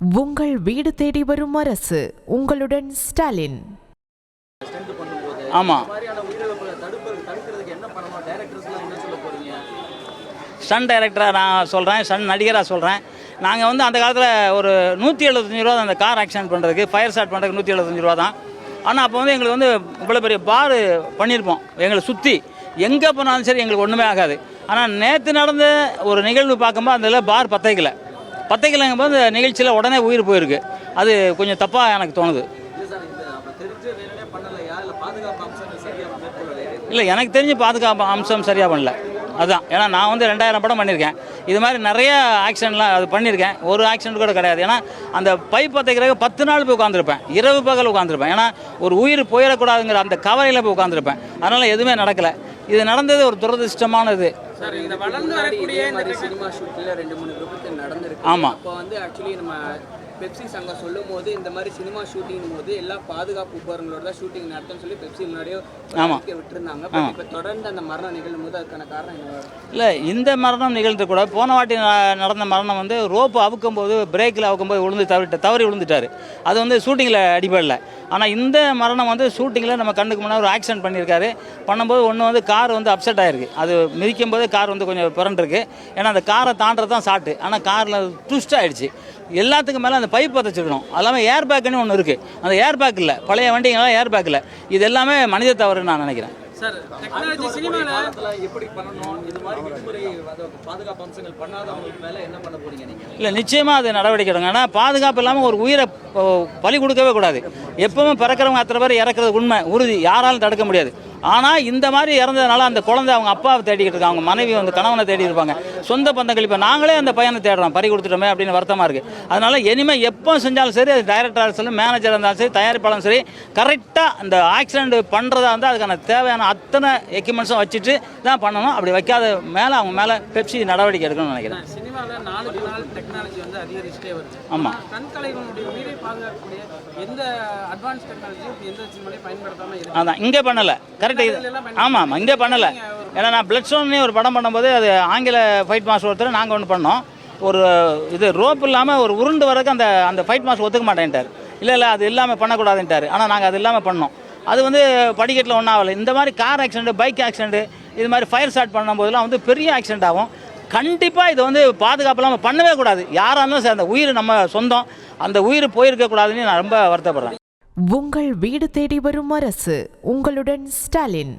உங்கள் வீடு தேடி வரும் அரசு. உங்களுடன் ஸ்டாலின். ஆமாம், ஸ்டன் டைரக்டராக நான் சொல்கிறேன், ஸ்டன் நடிகராக சொல்கிறேன். நாங்கள் வந்து அந்த காலத்தில் ஒரு 175 ரூபா தான் அந்த கார் ஆக்சிடென்ட் பண்ணுறதுக்கு, ஃபயர் ஸ்டார்ட் பண்ணுறதுக்கு 175 ரூபா தான். ஆனால் அப்போ வந்து எங்களுக்கு வந்து இவ்வளோ பெரிய பார் பண்ணியிருப்போம். எங்களை சுற்றி எங்கே போனாலும் சரி எங்களுக்கு ஒன்றுமே ஆகாது. ஆனால் நேற்று நடந்த ஒரு நிகழ்வு பார்க்கும்போது அதில் பார் பத்தைக்கலைங்கும் போது அந்த நிகழ்ச்சியில் உடனே உயிர் போயிருக்கு. அது கொஞ்சம் தப்பாக எனக்கு தோணுது. இல்லை, எனக்கு தெரிஞ்சு பாதுகாப்பு அம்சம் சரியாக பண்ணல. அதுதான், ஏன்னா நான் வந்து 2000 படம் பண்ணியிருக்கேன். இது மாதிரி நிறைய ஆக்சிடென்ட்லாம் அது பண்ணியிருக்கேன். ஒரு ஆக்சிடென்ட் கூட கிடையாது. ஏன்னா அந்த பைப் பத்தைக்கிறதுக்கு 10 நாள் போய் உட்காந்துருப்பேன், இரவு பகல் உட்காந்துருப்பேன். ஏன்னா ஒரு உயிர் போயிடக்கூடாதுங்கிற அந்த கவலையில் போய் உட்காந்துருப்பேன். அதனால் எதுவுமே நடக்கலை. இது நடந்தது ஒரு துரதிருஷ்டமானது. ஆமாம், இப்போ வந்து ஆக்சுவலி நம்ம பெப்சி சங்கம் சொல்லும் போது இந்த மாதிரி சினிமா ஷூட்டிங் போது எல்லா பாதுகாப்பு உபகரணங்களோட தான் ஷூட்டிங் நடத்தும்னு சொல்லி பெப்சி முன்னாடியே விட்டுருந்தாங்க. இப்போ தொடர்ந்து அந்த மரணம் நிகழும் போது அதுக்கான காரணம் என்ன? இல்லை, இந்த மரணம் நிகழ்ந்து கூட போன வாட்டி நடந்த மரணம் வந்து ரோப்பு அவுக்கும் போது, பிரேக்கில் அவுக்கும் போது தவறி விழுந்துட்டார். அது வந்து ஷூட்டிங்கில் அடிபடல. ஆனால் இந்த மரணம் வந்து ஷூட்டிங்கில் நம்ம கண்ணுக்கு முன்னாடி ஒரு ஆக்சிடென்ட் பண்ணியிருக்காரு. பண்ணும்போது ஒன்று வந்து கார் வந்து அப்செட் ஆகிருக்கு. அது மிதிக்கும் போது கார் வந்து கொஞ்சம் பிறண்டிருக்கு. ஏன்னா அந்த காரை தாண்டது தான் ஷாட்டு. ஆனால் காரில் ட்விஸ்ட் ஆகிடுச்சு. எல்லாத்துக்கும் மேலே அந்த பைப் பற்றிச்சிருக்கணும். அது இல்லாமல் ஏர் பேக்குன்னு ஒன்று இருக்குது. அந்த ஏர் பேக் இல்லை, பழைய வண்டிங்கெல்லாம் ஏர் பேக் இல்லை. இது எல்லாமே மனித தவறுன்னு நான் நினைக்கிறேன். சார், டெக்னாலஜி சினிமாவில் எப்படி பண்ணணும், இது மாதிரி விதிமுறை பாதுகாப்பு அம்சங்கள் பண்ணாதவங்களுக்கு மேலே என்ன பண்ண போறீங்க நீங்கள்? இல்லை, நிச்சயமாக அது நடவடிக்கை எடுங்க. ஏன்னா பாதுகாப்பு இல்லாமல் ஒரு உயிரை பலி கொடுக்கவே கூடாது. எப்பவும் பிறக்கிறவங்க அத்தனை பேர் இறக்குறது உண்மை, உறுதி, யாராலும் தடுக்க முடியாது. ஆனால் இந்த மாதிரி இறந்ததுனால அந்த குழந்தை அவங்க அப்பாவை தேடிக்கிட்டு இருக்காங்க, அவங்க மனைவி வந்து கணவனை தேடி இருப்பாங்க, சொந்த பந்தங்கள். இப்போ நாங்களே அந்த பையனை தேடுறோம், பறி கொடுத்துட்டோமே அப்படின்னு வருத்தமாக இருக்குது. அதனால் இனிமேல் எப்போ செஞ்சாலும் சரி, அது டைரக்டராக இருந்தாலும் மேனேஜராக இருந்தாலும் சரி, தயாரிப்பாளரும் சரி, கரெக்டாக அந்த ஆக்சிடென்ட் பண்ணுறதா இருந்தால் அதுக்கான தேவையான அத்தனை எக்யூப்மெண்ட்ஸும் வச்சுட்டு தான் பண்ணணும். அப்படி வைக்காத மேலே அவங்க மேலே பெப்சி நடவடிக்கை எடுக்கணும்னு நினைக்கிறேன். சினிமாவில் நாளுக்கு நாள் டெக்னாலஜி வந்து அதிகரிச்சுட்டே வருது. ஆமாம், கண்கலைகளுடைய உயிரை பாதுகாக்கக்கூடிய எந்த அட்வான்ஸ் டெக்னாலஜியும் எந்த சினிமாலையும் பயன்படுத்தாமல் இருக்கு. அதான் இங்கே பண்ணலை. ஆமாம், இங்கே பண்ணலை. ஏன்னா நான் பிளட் ஸ்டோன்னே ஒரு படம் பண்ணும்போது அது ஆங்கில ஃபைட் மாஸ்டர் ஒருத்தர் நாங்கள் ஒன்று பண்ணோம். ஒரு இது ரோப் இல்லாமல் ஒரு உருண்டு வரக்கு அந்த ஃபைட் மாஸ்டர் ஒத்துக்க மாட்டேன்ட்டார். இல்லை அது இல்லாமல் பண்ணக்கூடாதுன்ட்டார். ஆனால் நாங்கள் அது இல்லாமல் பண்ணோம். அது வந்து படிக்கட்டில் ஒன்றும் ஆகலை. இந்த மாதிரி கார் ஆக்சிடென்ட், பைக் ஆக்சிடென்ட், இது மாதிரி ஃபயர் ஸ்டார்ட் பண்ணும்போதெல்லாம் வந்து பெரிய ஆக்சிடென்ட் ஆகும். கண்டிப்பாக இதை வந்து பாதுகாப்பு இல்லாமல் பண்ணவே கூடாது. யாராக இருந்தாலும் சரி, அந்த உயிர் நம்ம சொந்தம், அந்த உயிர் போயிருக்கக்கூடாதுன்னு நான் ரொம்ப வருத்தப்படுறேன். உங்கள் வீடு தேடி வரும் அரசு. உங்களுடன் ஸ்டாலின்.